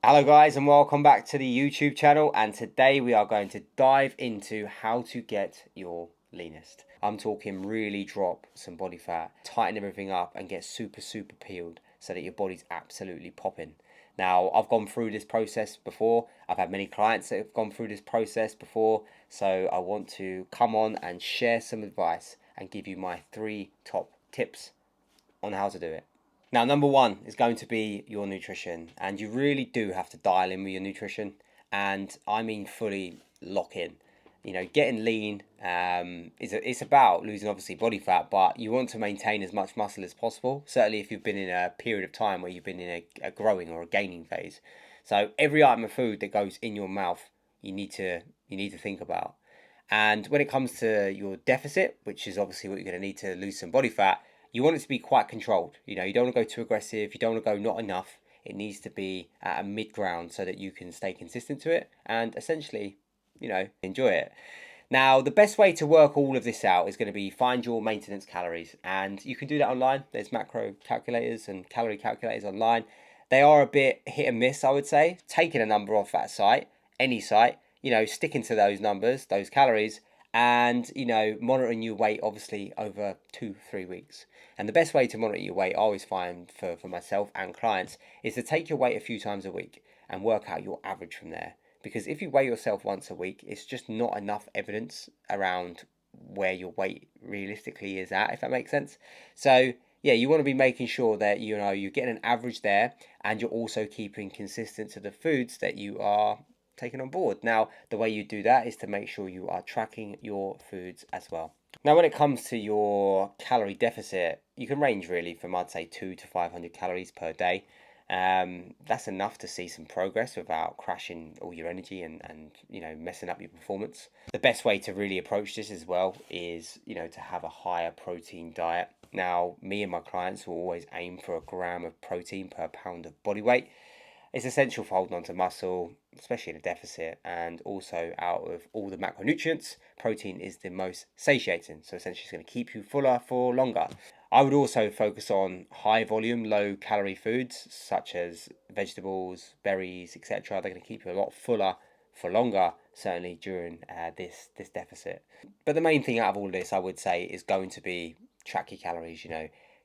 Hello guys and welcome back to the YouTube channel, and today we are going to dive into how to get your leanest. I'm talking really drop some body fat, tighten everything up and get super peeled so that your body's absolutely popping. Now, I've gone through this process before. I've had many clients that have gone through this process before, so I want to come on and share some advice and give you my 3 top tips on how to do it. Now, number one is going to be your nutrition, and you really do have to dial in with your nutrition, and I mean fully lock in. You know, getting lean it's about losing obviously body fat, but you want to maintain as much muscle as possible. Certainly, if you've been in a period of time where you've been in a growing or a gaining phase. So every item of food that goes in your mouth, you need to think about. And when it comes to your deficit, which is obviously what you're going to need to lose some body fat, you want it to be quite controlled. You know, you don't want to go too aggressive, you don't want to go not enough. It needs to be at a mid ground so that you can stay consistent to it and essentially, enjoy it. Now, the best way to work all of this out is going to be find your maintenance calories, and you can do that online. There's macro calculators and calorie calculators online. They are a bit hit and miss, I would say. Taking a number off that site, any site, sticking to those numbers, those calories, and monitoring your weight obviously over 2-3 weeks. And the best way to monitor your weight, I always find for myself and clients, is to take your weight a few times a week and work out your average from there. Because if you weigh yourself once a week, it's just not enough evidence around where your weight realistically is at, if that makes sense. So yeah, you want to be making sure that you're getting an average there, and you're also keeping consistent to the foods that you are taken on board. Now, the way you do that is to make sure you are tracking your foods as well. Now, when it comes to your calorie deficit, you can range really from, I'd say, 2 to 500 calories per day. That's enough to see some progress without crashing all your energy and messing up your performance. The best way to really approach this as well is to have a higher protein diet. Now, me and my clients will always aim for a gram of protein per pound of body weight. It's essential for holding on to muscle, especially in a deficit, and also out of all the macronutrients, protein is the most satiating. So essentially it's going to keep you fuller for longer. I would also focus on high volume, low calorie foods such as vegetables, berries, etc. They're going to keep you a lot fuller for longer, certainly during this deficit. But the main thing out of all this, I would say, is going to be track your calories.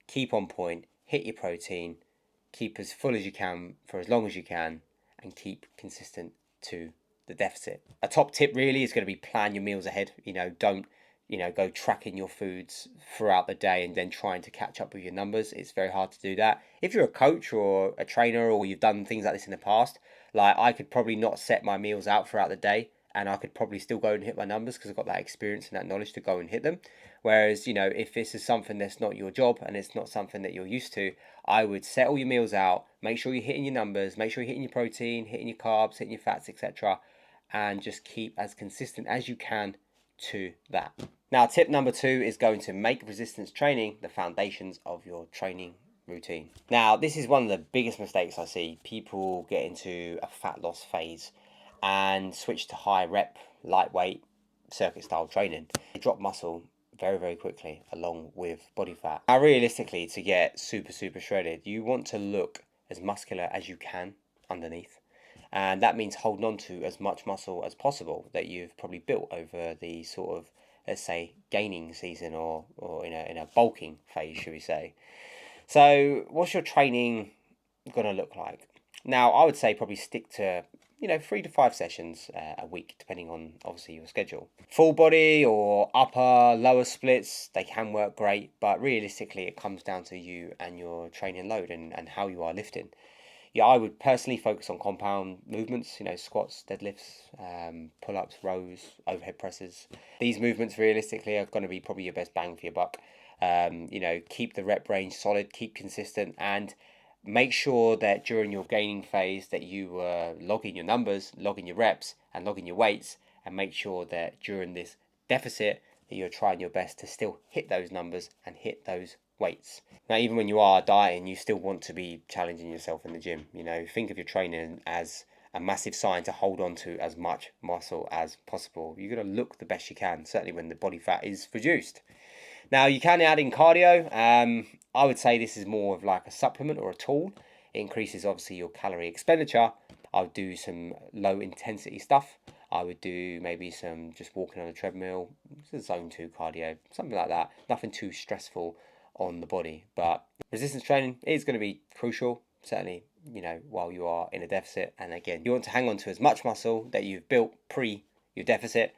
Keep on point, hit your protein, keep as full as you can for as long as you can, and keep consistent to the deficit. A top tip really is going to be plan your meals ahead. Don't go tracking your foods throughout the day and then trying to catch up with your numbers. It's very hard to do that. If you're a coach or a trainer, or you've done things like this in the past, like I could probably not set my meals out throughout the day, and I could probably still go and hit my numbers because I've got that experience and that knowledge to go and hit them. Whereas, if this is something that's not your job and it's not something that you're used to, I would set all your meals out, make sure you're hitting your numbers, make sure you're hitting your protein, hitting your carbs, hitting your fats, etc., and just keep as consistent as you can to that. Now, tip number 2 is going to make resistance training the foundations of your training routine. Now, this is one of the biggest mistakes I see. People get into a fat loss phase and switch to high rep, lightweight, circuit style training. They drop muscle very quickly along with body fat. Now, realistically, to get super shredded, you want to look as muscular as you can underneath, and that means holding on to as much muscle as possible that you've probably built over the sort of, let's say, gaining season or in a bulking phase, should we say. So what's your training going to look like? Now, I would say probably stick to 3 to 5 sessions a week, depending on obviously your schedule. Full body or upper, lower splits, they can work great, but realistically it comes down to you and your training load and how you are lifting. Yeah, I would personally focus on compound movements, squats, deadlifts, pull-ups, rows, overhead presses. These movements realistically are going to be probably your best bang for your buck. Keep the rep range solid, keep consistent, and make sure that during your gaining phase that you are logging your numbers, logging your reps, and logging your weights, and make sure that during this deficit that you're trying your best to still hit those numbers and hit those weights. Now, even when you are dieting, you still want to be challenging yourself in the gym. Think of your training as a massive sign to hold on to as much muscle as possible. You're going to look the best you can, certainly when the body fat is reduced. Now, you can add in cardio. I would say this is more of like a supplement or a tool. It increases obviously your calorie expenditure, I would do some low intensity stuff. I would do maybe some just walking on a treadmill, zone 2 cardio, something like that. Nothing too stressful on the body. But resistance training is going to be crucial, certainly, while you are in a deficit. And again, you want to hang on to as much muscle that you've built pre your deficit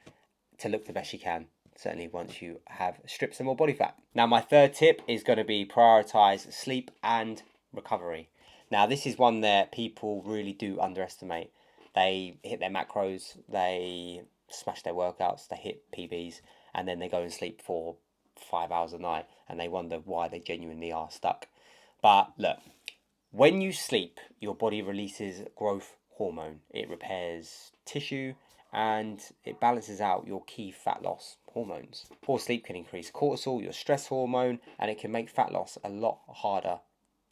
to look the best you can, certainly once you have stripped some more body fat. Now, my third tip is going to be prioritize sleep and recovery. Now, this is one that people really do underestimate. They hit their macros, they smash their workouts, they hit PBs, and then they go and sleep for 5 hours a night, and they wonder why they genuinely are stuck. But look, when you sleep, your body releases growth hormone. It repairs tissue and it balances out your key fat loss hormones. Poor sleep can increase cortisol, your stress hormone, and it can make fat loss a lot harder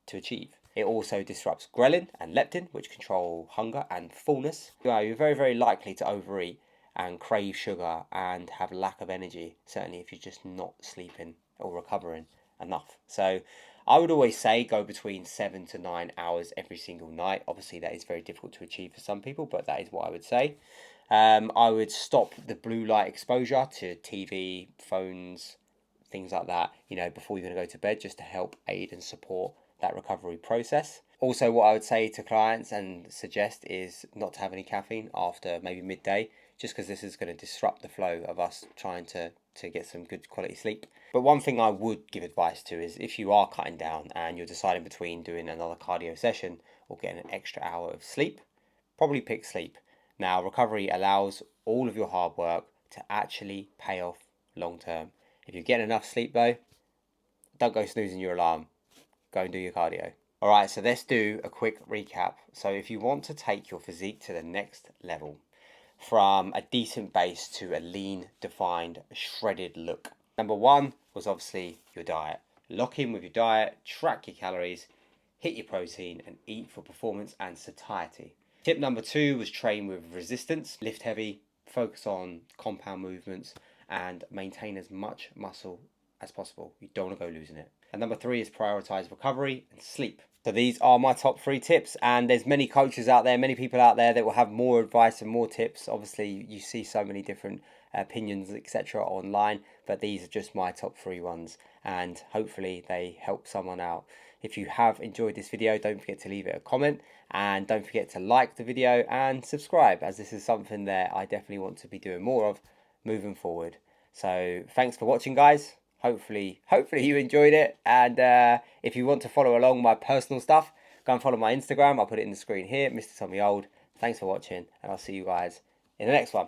to achieve. It also disrupts ghrelin and leptin, which control hunger and fullness. You're very, very likely to overeat and crave sugar and have lack of energy, certainly if you're just not sleeping or recovering enough. So I would always say go between 7 to 9 hours every single night. Obviously, that is very difficult to achieve for some people, but that is what I would say. I would stop the blue light exposure to TV, phones, things like that, before you're going to go to bed, just to help aid and support that recovery process. Also, what I would say to clients and suggest is not to have any caffeine after maybe midday, just because this is going to disrupt the flow of us trying to get some good quality sleep. But one thing I would give advice to is if you are cutting down and you're deciding between doing another cardio session or getting an extra hour of sleep, probably pick sleep. Now, recovery allows all of your hard work to actually pay off long term. If you get enough sleep though, don't go snoozing your alarm. Go and do your cardio. All right, so let's do a quick recap. So if you want to take your physique to the next level, from a decent base to a lean, defined, shredded look, number one was obviously your diet. Lock in with your diet, track your calories, hit your protein, and eat for performance and satiety. Tip number two was train with resistance, lift heavy, focus on compound movements, and maintain as much muscle as possible. You don't want to go losing it. And number three is prioritize recovery and sleep. So these are my top 3 tips, and there's many coaches out there, many people out there that will have more advice and more tips. Obviously, you see so many different opinions, etc. online, but these are just my top 3 ones, and hopefully they help someone out. If you have enjoyed this video, don't forget to leave it a comment, and don't forget to like the video and subscribe, as this is something that I definitely want to be doing more of moving forward. So thanks for watching, guys. Hopefully you enjoyed it, and if you want to follow along my personal stuff, go and follow my Instagram. I'll put it in the screen here, Mr. Tommy Old. Thanks for watching, and I'll see you guys in the next one.